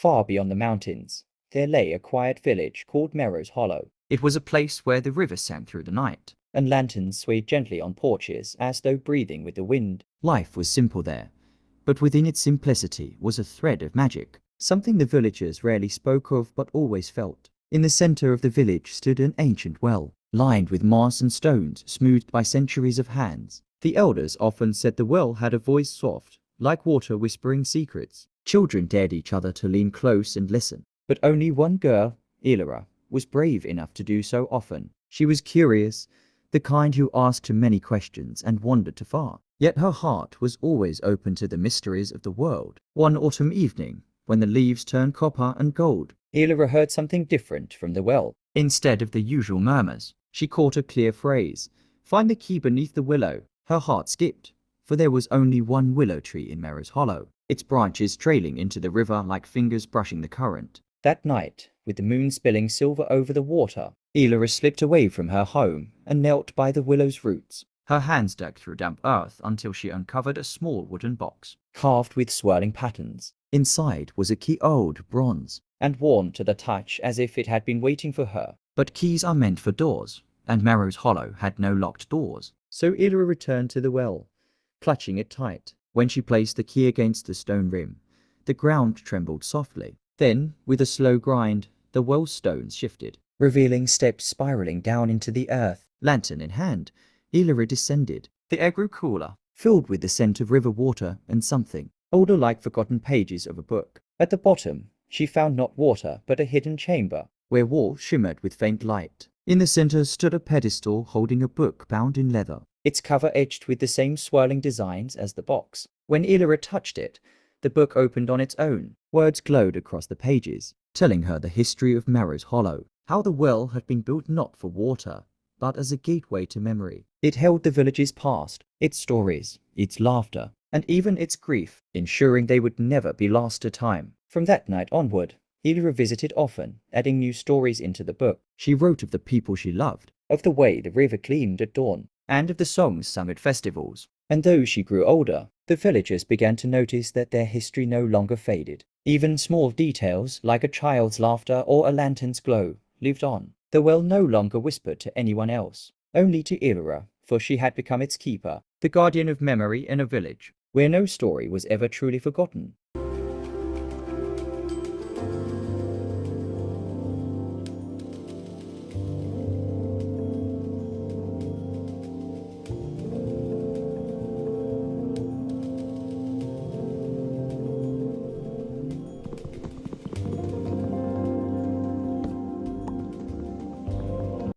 Far beyond the mountains, there lay a quiet village called Merrow's Hollow. It was a place where the river sang through the night, and lanterns swayed gently on porches as though breathing with the wind. Life was simple there, but within its simplicity was a thread of magic, something the villagers rarely spoke of but always felt. In the center of the village stood an ancient well, lined with moss and stones smoothed by centuries of hands. The elders often said the well had a voice soft, like water whispering secrets. Children dared each other to lean close and listen, but only one girl, Elira, was brave enough to do so often. She was curious, the kind who asked too many questions and wandered too far. Yet her heart was always open to the mysteries of the world. One autumn evening, when the leaves turned copper and gold, Elira heard something different from the well. Instead of the usual murmurs, she caught a clear phrase, "Find the key beneath the willow." Her heart skipped, for there was only one willow tree in Merrow's Hollow, its branches trailing into the river like fingers brushing the current. That night, with the moon spilling silver over the water, Elira slipped away from her home and knelt by the willow's roots. Her hands dug through damp earth until she uncovered a small wooden box, carved with swirling patterns. Inside was a key, old bronze, and warm to the touch as if it had been waiting for her. But keys are meant for doors, and Merrow's Hollow had no locked doors. So Elira returned to the well, clutching it tight. When she placed the key against the stone rim, the ground trembled softly. Then, with a slow grind, the well stones shifted, revealing steps spiraling down into the earth. Lantern in hand, Elira descended. The air grew cooler, filled with the scent of river water and something older, like forgotten pages of a book. At the bottom, she found not water but a hidden chamber, where walls shimmered with faint light. In the center stood a pedestal holding a book bound in leather, its cover etched with the same swirling designs as the box. When Elira touched it, the book opened on its own. Words glowed across the pages, telling her the history of Merrow's Hollow, how the well had been built not for water, but as a gateway to memory. It held the village's past, its stories, its laughter, and even its grief, ensuring they would never be lost to time. From that night onward, Elira visited often, adding new stories into the book. She wrote of the people she loved, of the way the river gleamed at dawn, and of the songs sung at festivals. And though she grew older, the villagers began to notice that their history no longer faded. Even small details, like a child's laughter or a lantern's glow, lived on. The well no longer whispered to anyone else, only to Elira, for she had become its keeper, the guardian of memory in a village where no story was ever truly forgotten.